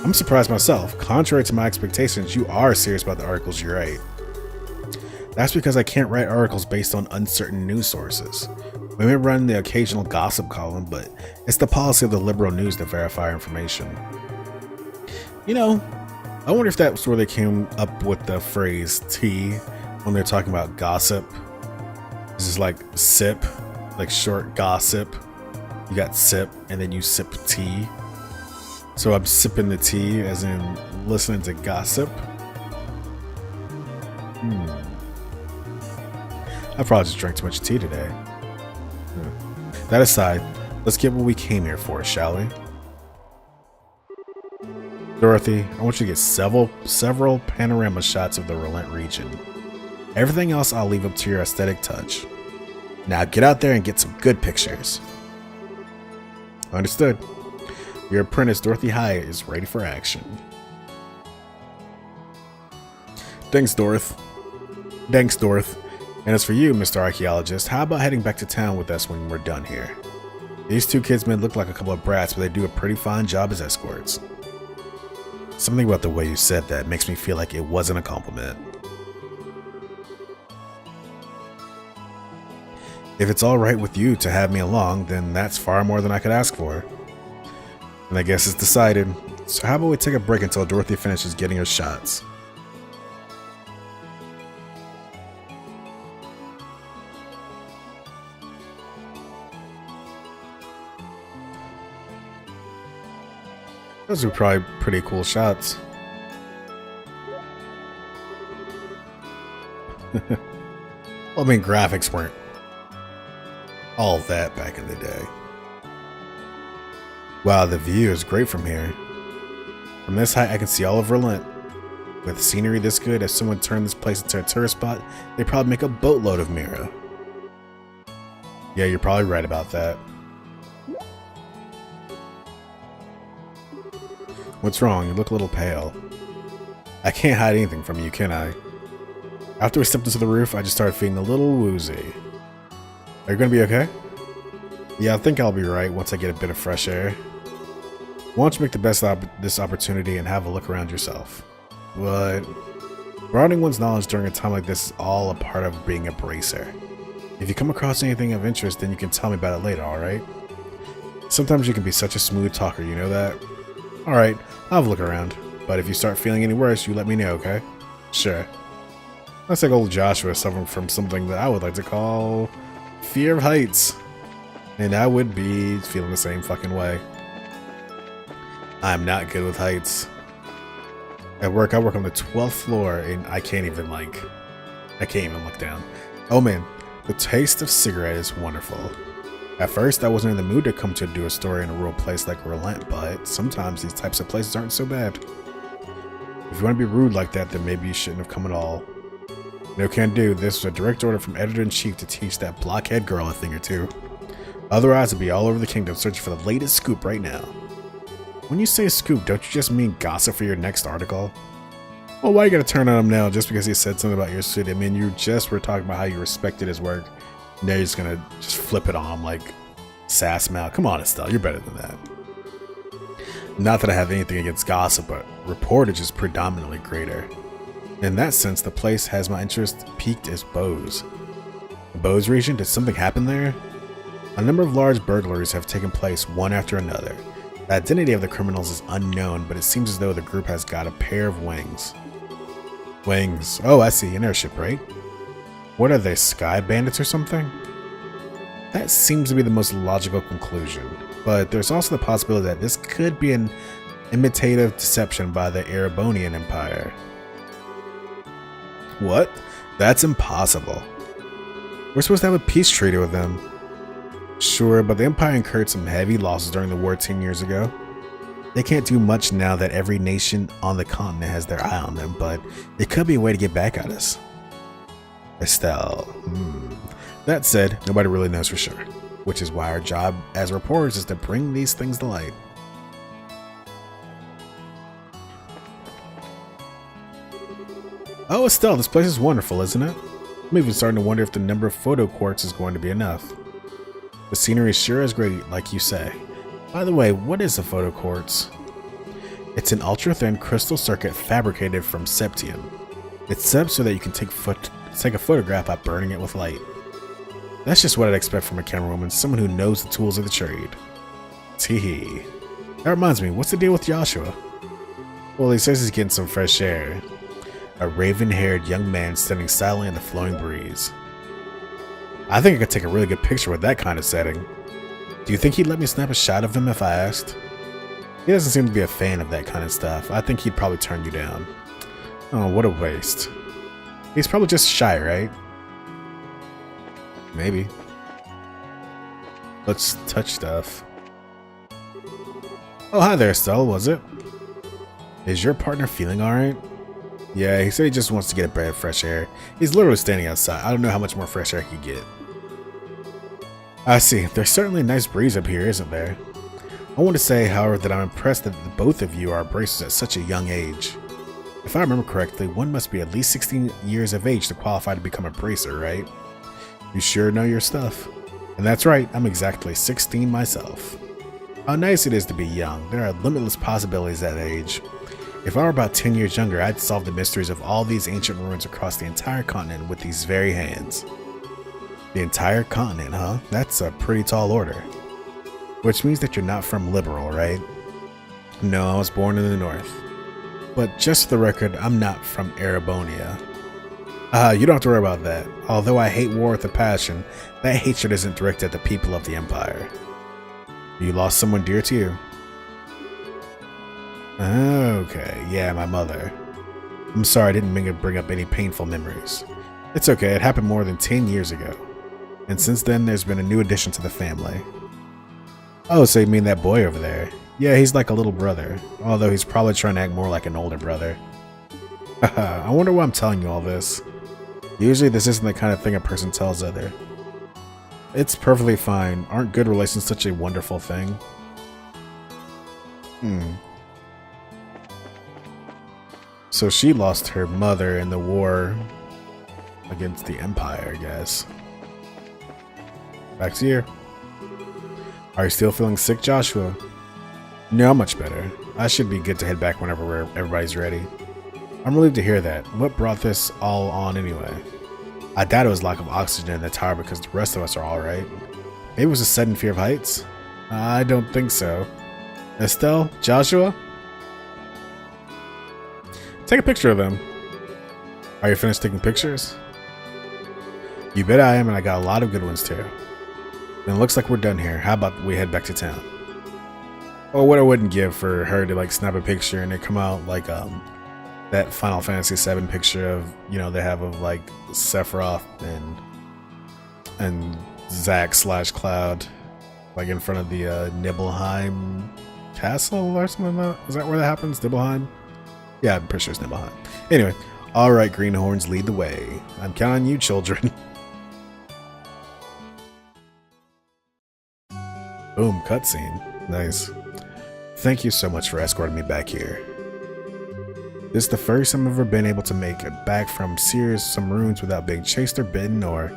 I'm surprised myself. Contrary to my expectations, you are serious about the articles you write. That's because I can't write articles based on uncertain news sources. We may run the occasional gossip column, but it's the policy of the Liberl News to verify information. You know, I wonder if that's where they came up with the phrase tea when they're talking about gossip. This is like sip, like short gossip. You got sip, and then you sip tea. So I'm sipping the tea, as in listening to gossip. I probably just drank too much tea today. That aside, let's get what we came here for, shall we? Dorothy, I want you to get several panorama shots of the Relent region. Everything else I'll leave up to your aesthetic touch. Now get out there and get some good pictures. Understood. Your apprentice, Dorothy Hyatt, is ready for action. Thanks, Dorth. And as for you, Mr. Archaeologist, how about heading back to town with us when we're done here? These two kids may look like a couple of brats, but they do a pretty fine job as escorts. Something about the way you said that makes me feel like it wasn't a compliment. If it's alright with you to have me along, then that's far more than I could ask for. And I guess it's decided. So how about we take a break until Dorothy finishes getting her shots? Those were probably pretty cool shots. Well, I mean, graphics weren't all that back in the day. Wow, the view is great from here. From this height, I can see all of Verlint. With scenery this good, if someone turned this place into a tourist spot, they'd probably make a boatload of Mira. Yeah, you're probably right about that. What's wrong? You look a little pale. I can't hide anything from you, can I? After we stepped into the roof, I just started feeling a little woozy. Are you gonna be okay? Yeah, I think I'll be right once I get a bit of fresh air. Why don't you make the best of this opportunity and have a look around yourself? But broadening one's knowledge during a time like this is all a part of being a bracer. If you come across anything of interest, then you can tell me about it later, alright? Sometimes you can be such a smooth talker, you know that? Alright, I'll have a look around. But if you start feeling any worse, you let me know, okay? Sure. That's like old Joshua suffering from something that I would like to call fear of heights. And I would be feeling the same fucking way. I'm not good with heights. At work, I work on the 12th floor and I can't even look down. Oh man, the taste of cigarette is wonderful. At first, I wasn't in the mood to come to do a story in a rural place like Relent, but sometimes these types of places aren't so bad. If you want to be rude like that, then maybe you shouldn't have come at all. No can do, this was a direct order from Editor-in-Chief to teach that blockhead girl a thing or two. Otherwise, I'd be all over the kingdom searching for the latest scoop right now. When you say scoop, don't you just mean gossip for your next article? Well, why you gotta turn on him now just because he said something about your suit? I mean, you just were talking about how you respected his work. Now you're just gonna flip it on him like sass mouth. Come on, Estelle, you're better than that. Not that I have anything against gossip, but reportage is predominantly greater. In that sense, the place has my interest piqued as Bose. The Bose region, did something happen there? A number of large burglaries have taken place one after another. The identity of the criminals is unknown, but it seems as though the group has got a pair of wings. Wings. Oh, I see. An airship, right? What are they, sky bandits or something? That seems to be the most logical conclusion, but there's also the possibility that this could be an imitative deception by the Erebonian Empire. What? That's impossible. We're supposed to have a peace treaty with them. Sure, but the Empire incurred some heavy losses during the war 10 years ago. They can't do much now that every nation on the continent has their eye on them, but it could be a way to get back at us. Estelle. That said, nobody really knows for sure, which is why our job as reporters is to bring these things to light. Oh, Estelle, this place is wonderful, isn't it? I'm even starting to wonder if the number of photo quartz is going to be enough. The scenery sure is great, like you say. By the way, what is a photo quartz? It's an ultra-thin crystal circuit fabricated from septium. It's set up so that you can take a photograph by burning it with light. That's just what I'd expect from a camerawoman, someone who knows the tools of the trade. Teehee. That reminds me, what's the deal with Joshua? Well, he says he's getting some fresh air. A raven-haired young man standing silently in the flowing breeze. I think I could take a really good picture with that kind of setting. Do you think he'd let me snap a shot of him if I asked? He doesn't seem to be a fan of that kind of stuff. I think he'd probably turn you down. Oh, what a waste. He's probably just shy, right? Maybe. Let's touch stuff. Oh, hi there, Estelle, was it? Is your partner feeling alright? Yeah, he said he just wants to get a breath of fresh air. He's literally standing outside. I don't know how much more fresh air he could get. I see. There's certainly a nice breeze up here, isn't there? I want to say, however, that I'm impressed that the both of you are bracers at such a young age. If I remember correctly, one must be at least 16 years of age to qualify to become a bracer, right? You sure know your stuff. And that's right, I'm exactly 16 myself. How nice it is to be young. There are limitless possibilities at that age. If I were about 10 years younger, I'd solve the mysteries of all these ancient ruins across the entire continent with these very hands. The entire continent, huh? That's a pretty tall order. Which means that you're not from Liberl, right? No, I was born in the north. But just for the record, I'm not from Erebonia. You don't have to worry about that. Although I hate war with a passion, that hatred isn't directed at the people of the Empire. You lost someone dear to you. Okay, yeah, my mother. I'm sorry I didn't mean to bring up any painful memories. It's okay, it happened more than 10 years ago. And since then, there's been a new addition to the family. Oh, so you mean that boy over there? Yeah, he's like a little brother, although he's probably trying to act more like an older brother. Haha, I wonder why I'm telling you all this. Usually this isn't the kind of thing a person tells other. It's perfectly fine. Aren't good relations such a wonderful thing? So she lost her mother in the war against the Empire, I guess. Back to you. Are you still feeling sick, Joshua? No, I'm much better. I should be good to head back whenever everybody's ready. I'm relieved to hear that. What brought this all on anyway? I doubt it was lack of oxygen in the tower because the rest of us are alright. Maybe it was a sudden fear of heights? I don't think so. Estelle? Joshua? Take a picture of them. Are you finished taking pictures? You bet I am, and I got a lot of good ones too. Then it looks like we're done here. How about we head back to town? Oh, what I wouldn't give for her to like snap a picture and it come out like that Final Fantasy VII picture of, you know, they have of like Sephiroth and Zack / Cloud like in front of the Nibelheim castle or something like that. Is that where that happens? Nibelheim? Yeah, I'm pretty sure it's Nibelheim. Anyway, alright, greenhorns, lead the way. I'm counting on you, children. Boom, cutscene. Nice. Thank you so much for escorting me back here. This is the first time I've ever been able to make it back from some ruins without being chased or bitten, or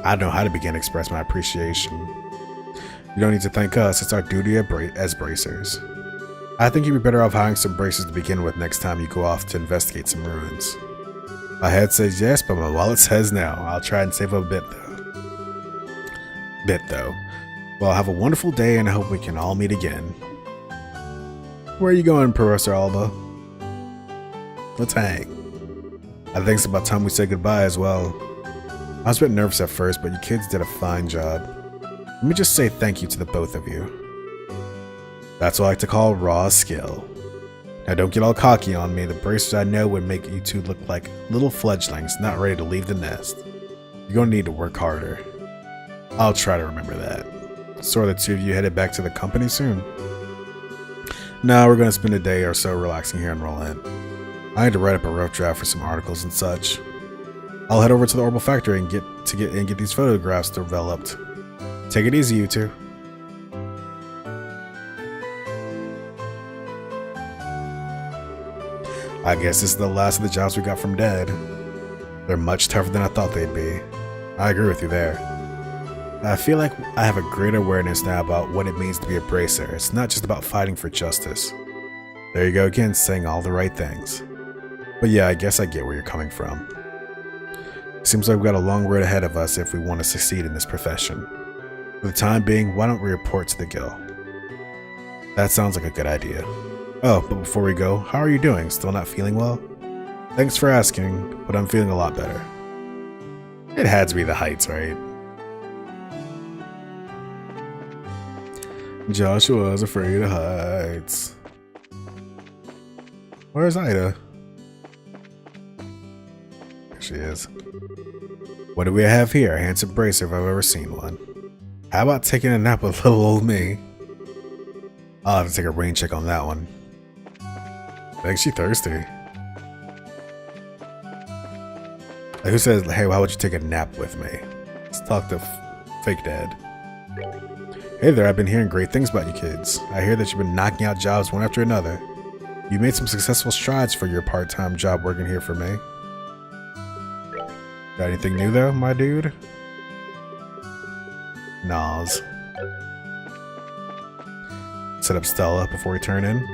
I don't know how to begin to express my appreciation. You don't need to thank us, it's our duty as bracers. I think you'd be better off hiring some bracers to begin with next time you go off to investigate some ruins. My head says yes, but my wallet says no. I'll try and save up a bit though. Well, have a wonderful day and I hope we can all meet again. Where are you going, Professor Alba? Let's hang. I think it's about time we say goodbye as well. I was a bit nervous at first, but you kids did a fine job. Let me just say thank you to the both of you. That's what I like to call raw skill. Now don't get all cocky on me, the bracers I know would make you two look like little fledglings not ready to leave the nest. You're going to need to work harder. I'll try to remember that. So are the two of you headed back to the company soon? No, we're going to spend a day or so relaxing here in Roland. I need to write up a rough draft for some articles and such. I'll head over to the Orbital Factory and get these photographs developed. Take it easy, you two. I guess this is the last of the jobs we got from Dad. They're much tougher than I thought they'd be. I agree with you there. I feel like I have a greater awareness now about what it means to be a bracer. It's not just about fighting for justice. There you go again, saying all the right things. But yeah, I guess I get where you're coming from. Seems like we've got a long road ahead of us if we want to succeed in this profession. For the time being, why don't we report to the guild? That sounds like a good idea. Oh, but before we go, how are you doing? Still not feeling well? Thanks for asking, but I'm feeling a lot better. It had to be the heights, right? Joshua's afraid of heights. Where's Ida? There she is. What do we have here? A handsome bracer if I've ever seen one. How about taking a nap with little old me? I'll have to take a rain check on that one. I think she's thirsty. Like who says, hey, why would you take a nap with me? Let's talk to fake dad. Hey there, I've been hearing great things about you kids. I hear that you've been knocking out jobs one after another. You made some successful strides for your part-time job working here for me. Got anything new though, my dude? Nas. Set up Stella before we turn in.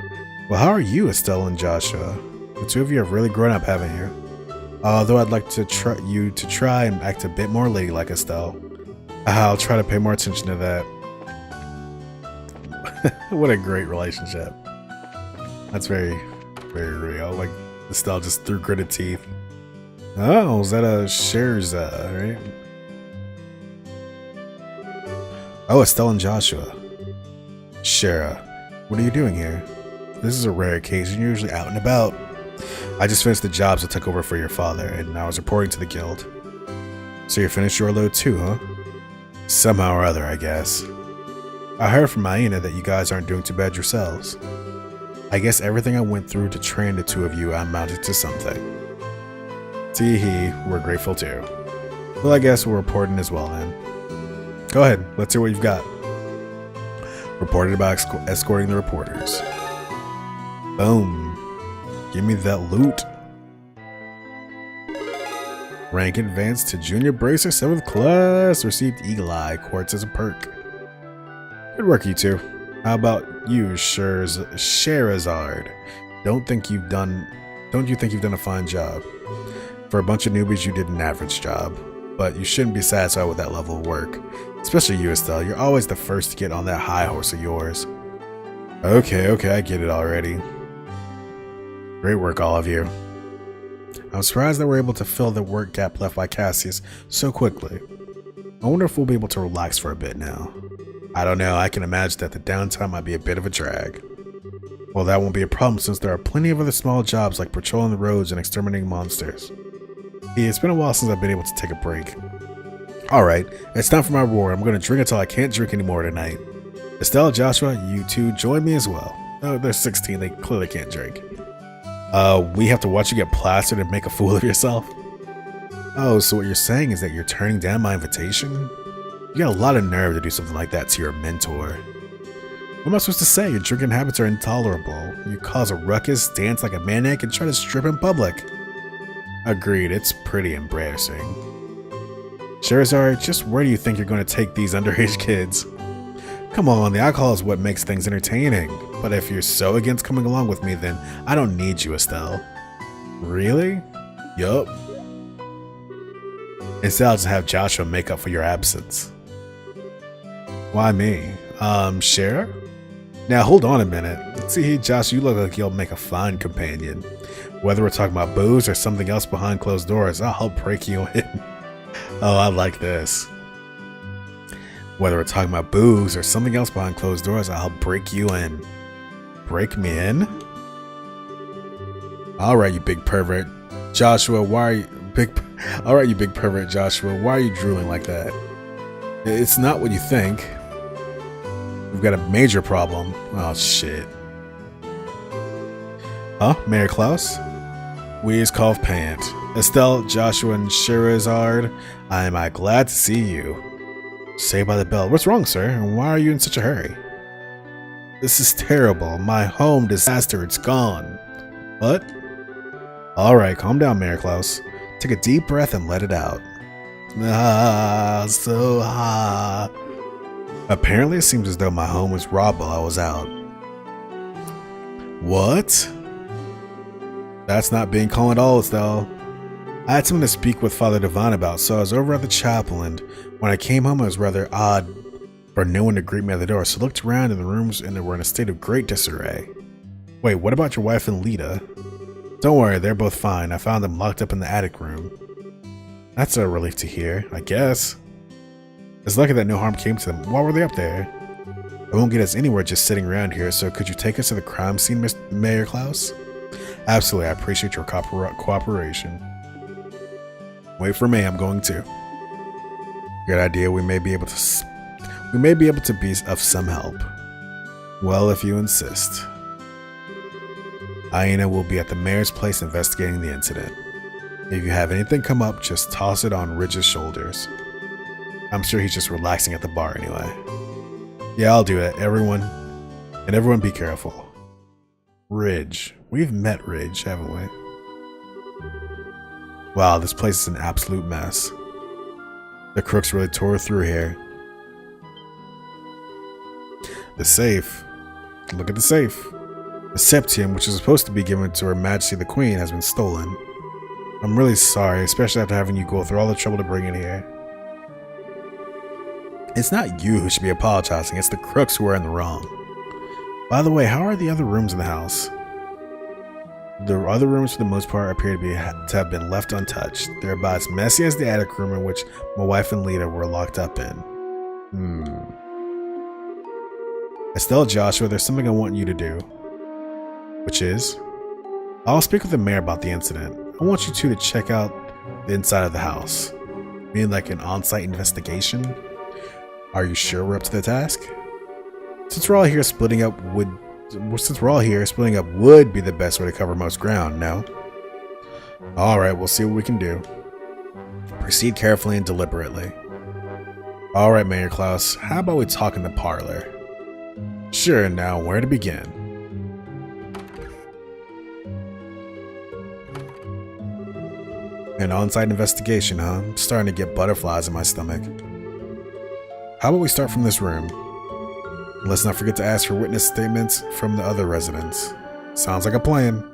Well, how are you, Estelle and Joshua? The two of you have really grown up, haven't you? Although I'd like to try and act a bit more ladylike, Estelle. I'll try to pay more attention to that. What a great relationship. That's very, very real. Like, Estelle just through gritted teeth. Oh, is that a Sherza, right? Oh, Estelle and Joshua. Shara, what are you doing here? This is a rare occasion. You're usually out and about. I just finished the jobs I took over for your father, and I was reporting to the guild. So you finished your load too, huh? Somehow or other, I guess. I heard from Aina that you guys aren't doing too bad yourselves. I guess everything I went through to train the two of you amounted to something. Teehee, we're grateful too. Well, I guess we're reporting as well then. Go ahead, let's hear what you've got. Reported about escorting the reporters. Boom. Give me that loot. Rank advanced to Junior Bracer 7th class. Received Eagle Eye Quartz as a perk. Good work, you two. How about you, Sherazard? Don't you think you've done a fine job? For a bunch of newbies, you did an average job. But you shouldn't be satisfied with that level of work. Especially you, Estelle. You're always the first to get on that high horse of yours. Okay, I get it already. Great work, all of you. I'm surprised that we're able to fill the work gap left by Cassius so quickly. I wonder if we'll be able to relax for a bit now. I don't know, I can imagine that the downtime might be a bit of a drag. Well, that won't be a problem since there are plenty of other small jobs like patrolling the roads and exterminating monsters. Yeah, it's been a while since I've been able to take a break. Alright, it's time for my reward. I'm going to drink until I can't drink anymore tonight. Estelle, Joshua, you two join me as well. Oh, they're 16, they clearly can't drink. We have to watch you get plastered and make a fool of yourself? Oh, so what you're saying is that you're turning down my invitation? You got a lot of nerve to do something like that to your mentor. What am I supposed to say? Your drinking habits are intolerable. You cause a ruckus, dance like a maniac, and try to strip in public. Agreed, it's pretty embarrassing. Sherazard, just where do you think you're going to take these underage kids? Come on, the alcohol is what makes things entertaining. But if you're so against coming along with me, then I don't need you, Estelle. Really? Yup. Instead, I'll just have Joshua make up for your absence. Why me? Cher? Now hold on a minute. See, Josh, you look like you'll make a fine companion. Whether we're talking about booze or something else behind closed doors, I'll help break you in. Oh, I like this. Whether we're talking about booze or something else behind closed doors, I'll help break you in. Break me in? Alright, you big pervert. Joshua, why are you... Alright, you big pervert, Joshua, why are you drooling like that? It's not what you think. We've got a major problem. Oh, shit. Huh? Mayor Klaus? Wheeze, cough, pant. Estelle, Joshua, and Sherazard, I am glad to see you. Saved by the bell. What's wrong, sir? And why are you in such a hurry? This is terrible. My home disaster, it's gone. What? Alright, calm down, Mayor Klaus. Take a deep breath and let it out. Apparently, it seems as though my home was robbed while I was out. What? That's not being calm at all, Estelle. I had something to speak with Father Devine about, so I was over at the chapel, and when I came home, it was rather odd for no one to greet me at the door, so I looked around in the rooms, and they were in a state of great disarray. Wait, what about your wife and Lita? Don't worry, they're both fine. I found them locked up in the attic room. That's a relief to hear, I guess. It's lucky that no harm came to them. Why were they up there? It won't get us anywhere just sitting around here, so could you take us to the crime scene, Mr. Mayor Klaus? Absolutely, I appreciate your cooperation. Wait for me, I'm going to. Good idea, we may be able to be of some help. Well, if you insist. Aina will be at the mayor's place investigating the incident. If you have anything come up, just toss it on Ridge's shoulders. I'm sure he's just relaxing at the bar anyway. Yeah, I'll do it. Everyone be careful. Ridge. We've met Ridge, haven't we? Wow, this place is an absolute mess. The crooks really tore through here. The safe. Look at the safe. The septium, which is supposed to be given to Her Majesty the Queen, has been stolen. I'm really sorry, especially after having you go through all the trouble to bring it here. It's not you who should be apologizing, it's the crooks who are in the wrong. By the way, how are the other rooms in the house? The other rooms, for the most part, appear to have been left untouched. They're about as messy as the attic room in which my wife and Lita were locked up in. Estelle, Joshua, there's something I want you to do. Which is? I'll speak with the mayor about the incident. I want you two to check out the inside of the house. Meaning like an on-site investigation? Are you sure we're up to the task? Since we're all here, splitting up would be the best way to cover most ground, no? Alright, we'll see what we can do. Proceed carefully and deliberately. Alright, Mayor Klaus, how about we talk in the parlor? Sure, now where to begin? An on-site investigation, huh? I'm starting to get butterflies in my stomach. How about we start from this room? Let's not forget to ask for witness statements from the other residents. Sounds like a plan.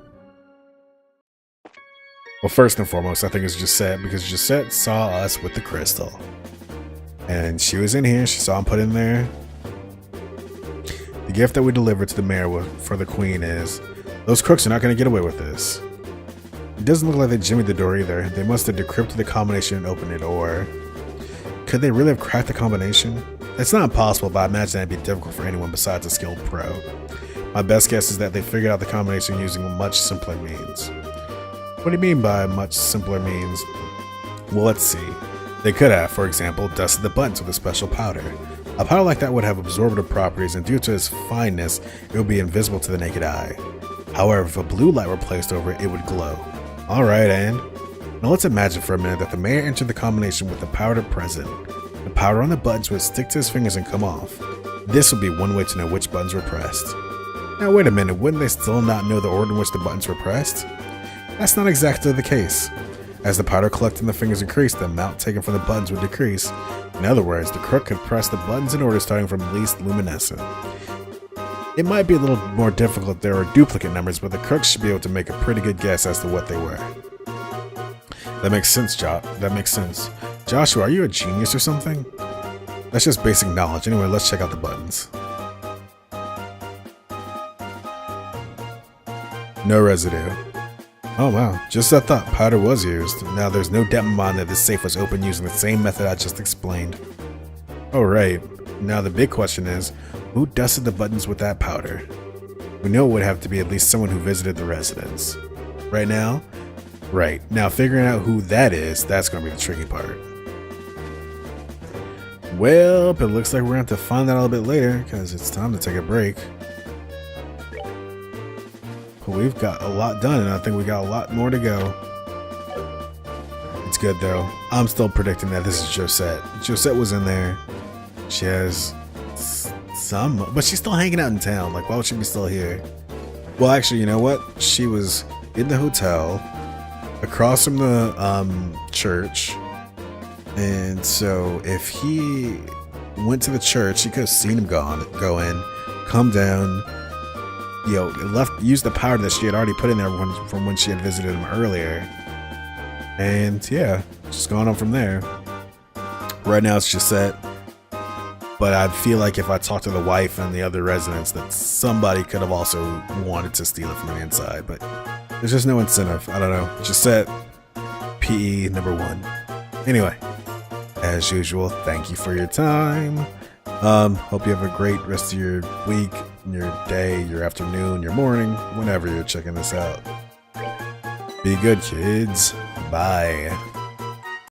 Well, first and foremost, I think it's Gisette, because Gisette saw us with the crystal. And she was in here, she saw him put in there. The gift that we delivered to the mayor for the queen is, those crooks are not going to get away with this. It doesn't look like they jimmied the door either. They must have decrypted the combination and opened it, or could they really have cracked the combination? It's not impossible, but I imagine that'd be difficult for anyone besides a skilled pro. My best guess is that they figured out the combination using much simpler means. What do you mean by much simpler means? Well, let's see. They could have, for example, dusted the buttons with a special powder. A powder like that would have absorptive properties, and due to its fineness, it would be invisible to the naked eye. However, if a blue light were placed over it, it would glow. Alright, and now let's imagine for a minute that the mayor entered the combination with the powder present. The powder on the buttons would stick to his fingers and come off. This would be one way to know which buttons were pressed. Now wait a minute, wouldn't they still not know the order in which the buttons were pressed? That's not exactly the case. As the powder collected in the fingers increased, the amount taken from the buttons would decrease. In other words, the crook could press the buttons in order starting from least luminescent. It might be a little more difficult if there were duplicate numbers, but the crook should be able to make a pretty good guess as to what they were. That makes sense, That makes sense. Joshua, are you a genius or something? That's just basic knowledge. Anyway, let's check out the buttons. No residue. Oh wow, just as I thought, powder was used. Now there's no doubt in my mind that this safe was opened using the same method I just explained. Alright, now the big question is, who dusted the buttons with that powder? We know it would have to be at least someone who visited the residence. Right now? Right, now figuring out who that is, that's going to be the tricky part. Well, it looks like we're going to have to find that out a bit later, because it's time to take a break. But we've got a lot done, and I think we got a lot more to go. It's good, though. I'm still predicting that this is Josette. Josette was in there. She has some, but she's still hanging out in town. Like, why would she be still here? Well, actually, you know what? She was in the hotel, across from the church. And so if he went to the church, he could have seen him go in, come down, you know, used the powder that she had already put in there from when she had visited him earlier. And yeah, just gone on from there. Right now it's Gisette. But I feel like if I talk to the wife and the other residents, that somebody could have also wanted to steal it from the inside. But there's just no incentive. I don't know. Gisette, PE number 1. Anyway, as usual, thank you for your time. Hope you have a great rest of your week, your day, your afternoon, your morning, whenever you're checking this out. Be good, kids. Bye.